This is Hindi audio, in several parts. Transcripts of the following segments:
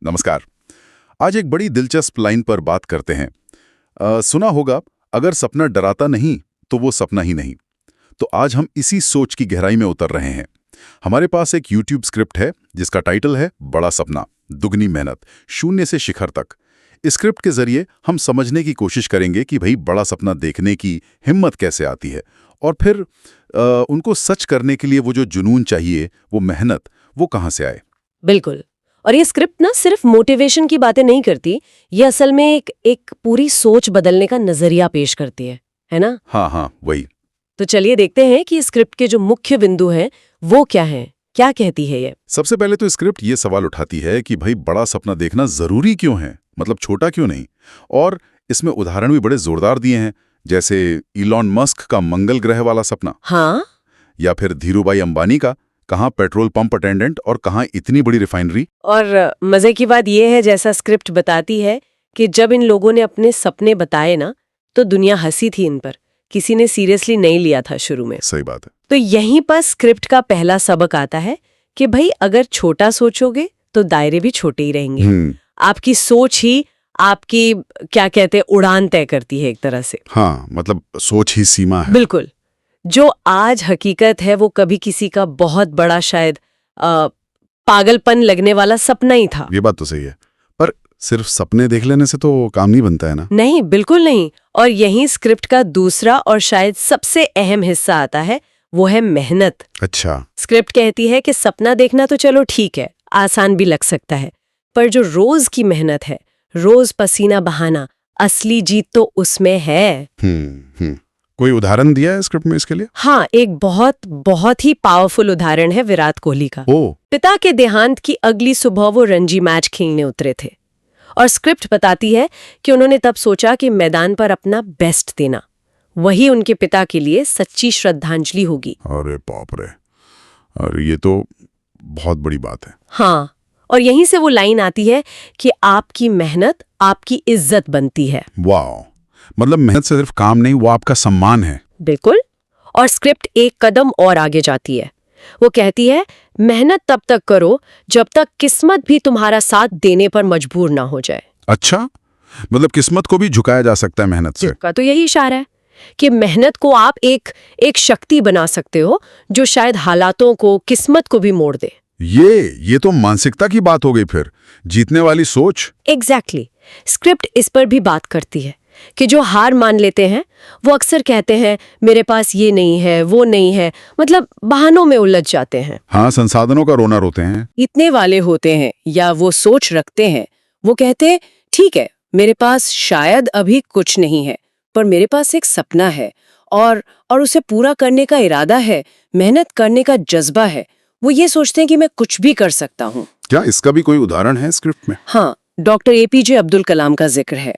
नमस्कार। आज एक बड़ी दिलचस्प लाइन पर बात करते हैं। सुना होगा, अगर सपना डराता नहीं तो वो सपना ही नहीं। तो आज हम इसी सोच की गहराई में उतर रहे हैं। हमारे पास एक YouTube स्क्रिप्ट है जिसका टाइटल है बड़ा सपना, दुगनी मेहनत, शून्य से शिखर तक। इस स्क्रिप्ट के जरिए हम समझने की कोशिश करेंगे कि भाई बड़ा सपना देखने की हिम्मत कैसे आती है, और फिर उनको सच करने के लिए वो जो जुनून चाहिए, वो मेहनत, वो कहाँ से आए। बिल्कुल। और ये स्क्रिप्ट ना सिर्फ मोटिवेशन की बातें नहीं करती, ये असल में एक पूरी सोच बदलने का नजरिया पेश करती है ना? हाँ, वही। तो चलिए देखते हैं कि स्क्रिप्ट के जो मुख्य बिंदु हैं वो क्या हैं, क्या कहती है ये। सबसे पहले तो स्क्रिप्ट ये सवाल उठाती है कि भाई बड़ा सपना देखना जरूरी क्यों है, मतलब छोटा क्यों नहीं। और इसमें उदाहरण भी बड़े जोरदार दिए हैं, जैसे इलॉन मस्क का मंगल ग्रह वाला सपना। हाँ, या फिर धीरूभाई अंबानी का, कहाँ पेट्रोल पंप अटेंडेंट और कहाँ इतनी बड़ी रिफाइनरी। और मजे की बात ये है, जैसा स्क्रिप्ट बताती है कि जब इन लोगों ने अपने सपने बताए ना, तो दुनिया हंसी थी इन पर, किसी ने सीरियसली नहीं लिया था शुरू में। सही बात है। तो यहीं पर स्क्रिप्ट का पहला सबक आता है कि भाई अगर छोटा सोचोगे तो दायरे भी छोटे ही रहेंगे। आपकी सोच ही आपकी, क्या कहते हैं, उड़ान तय करती है एक तरह से। हाँ, मतलब सोच ही सीमा है। बिल्कुल। जो आज हकीकत है वो कभी किसी का बहुत बड़ा, शायद पागलपन लगने वाला सपना ही था। ये बात तो सही है, पर सिर्फ सपने देख लेने से तो काम नहीं बनता है ना। नहीं, बिल्कुल नहीं। और यही स्क्रिप्ट का दूसरा और शायद सबसे अहम हिस्सा आता है, वो है मेहनत। अच्छा। स्क्रिप्ट कहती है कि सपना देखना तो चलो ठीक है, आसान भी लग सकता है, पर जो रोज की मेहनत है, रोज पसीना बहाना, असली जीत तो उसमें है। कोई उदाहरण दिया है स्क्रिप्ट में इसके लिए? हाँ, एक बहुत ही पावरफुल उदाहरण है विराट कोहली का। पिता के देहांत की अगली सुबह वो रणजी मैच खेलने उतरे थे, और स्क्रिप्ट बताती है कि उन्होंने तब सोचा कि मैदान पर अपना बेस्ट देना, वही उनके पिता के लिए सच्ची श्रद्धांजलि होगी। अरे बाप रे, अरे ये तो बहुत बड़ी बात है। हाँ, और यहीं से वो लाइन आती है कि आपकी मेहनत आपकी इज्जत बनती है। वाह, मतलब मेहनत से सिर्फ काम नहीं, वो आपका सम्मान है। बिल्कुल। और स्क्रिप्ट एक कदम और आगे जाती है। वो कहती है, मेहनत तब तक करो जब तक किस्मत भी तुम्हारा साथ देने पर मजबूर ना हो जाए। अच्छा, मतलब किस्मत को भी झुकाया जा सकता है मेहनत से। का तो यही इशारा है कि मेहनत को आप एक शक्ति बना सकते हो जो शायद हालातों को, किस्मत को भी मोड़ दे। ये तो मानसिकता की बात हो गई, फिर जीतने वाली सोच। एग्जैक्टली। स्क्रिप्ट इस पर भी बात करती है कि जो हार मान लेते हैं वो अक्सर कहते हैं मेरे पास ये नहीं है, वो नहीं है, मतलब बहानों में उलझ जाते हैं। हाँ, संसाधनों का रोना रोते हैं। इतने वाले होते हैं या वो सोच रखते हैं, वो कहते हैं ठीक है, मेरे पास शायद अभी कुछ नहीं है, पर मेरे पास एक सपना है और उसे पूरा करने का इरादा है, मेहनत करने का जज्बा है। वो ये सोचते हैं कि मैं कुछ भी कर सकता हूँ। क्या इसका भी कोई उदाहरण है स्क्रिप्ट में? हाँ, डॉक्टर APJ अब्दुल कलाम का जिक्र है।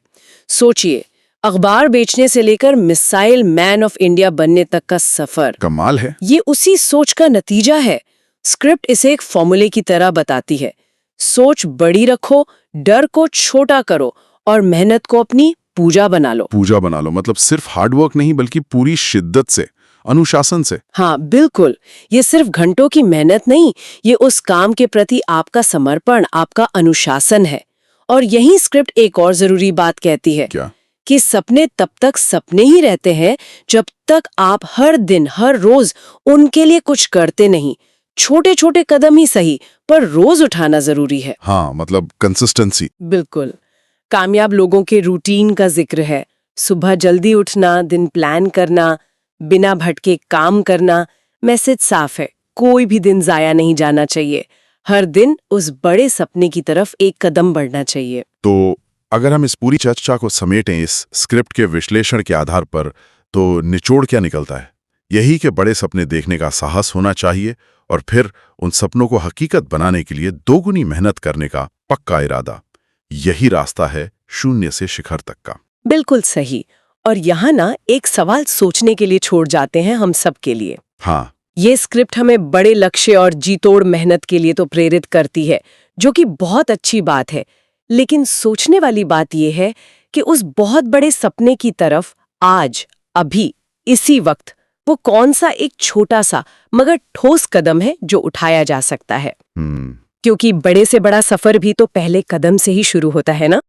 सोचिए, अखबार बेचने से लेकर मिसाइल मैन ऑफ इंडिया बनने तक का सफर। कमाल है। ये उसी सोच का नतीजा है। स्क्रिप्ट इसे एक फॉर्मूले की तरह बताती है। सोच बड़ी रखो, डर को छोटा करो और मेहनत को अपनी पूजा बना लो। पूजा बना लो, मतलब सिर्फ हार्डवर्क नहीं बल्कि पूरी शिद्दत से, अनुशासन से। हाँ, बिल्कुल। ये सिर्फ घंटों की मेहनत नहीं, ये उस काम के प्रति आपका समर्पण, आपका अनुशासन है। और यही स्क्रिप्ट एक और जरूरी बात कहती है। क्या? कि सपने तब तक सपने ही रहते हैं जब तक आप हर दिन, हर रोज उनके लिए कुछ करते नहीं। छोटे छोटे कदम ही सही, पर रोज उठाना जरूरी है। हाँ, मतलब कंसिस्टेंसी। बिल्कुल। कामयाब लोगों के रूटीन का जिक्र है। सुबह जल्दी उठना, दिन प्लान करना, बिना भटके काम करना। मैसेज साफ है, कोई भी दिन जाया नहीं जाना चाहिए। हर दिन उस बड़े सपने की तरफ एक कदम बढ़ना चाहिए। तो अगर हम इस पूरी चर्चा को समेटें इस स्क्रिप्ट के विश्लेषण के आधार पर, तो निचोड़ क्या निकलता है? यही कि बड़े सपने देखने का साहस होना चाहिए, और फिर उन सपनों को हकीकत बनाने के लिए दोगुनी मेहनत करने का पक्का इरादा। यही रास्ता है शून्य से शिखर तक का। बिल्कुल सही। और यहाँ ना एक सवाल सोचने के लिए छोड़ जाते हैं हम सब के लिए। हाँ, ये स्क्रिप्ट हमें बड़े लक्ष्य और जीतोड़ मेहनत के लिए तो प्रेरित करती है, जो कि बहुत अच्छी बात है। लेकिन सोचने वाली बात यह है कि उस बहुत बड़े सपने की तरफ आज, अभी, इसी वक्त वो कौन सा एक छोटा सा मगर ठोस कदम है जो उठाया जा सकता है। क्योंकि बड़े से बड़ा सफर भी तो पहले कदम से ही शुरू होता है ना।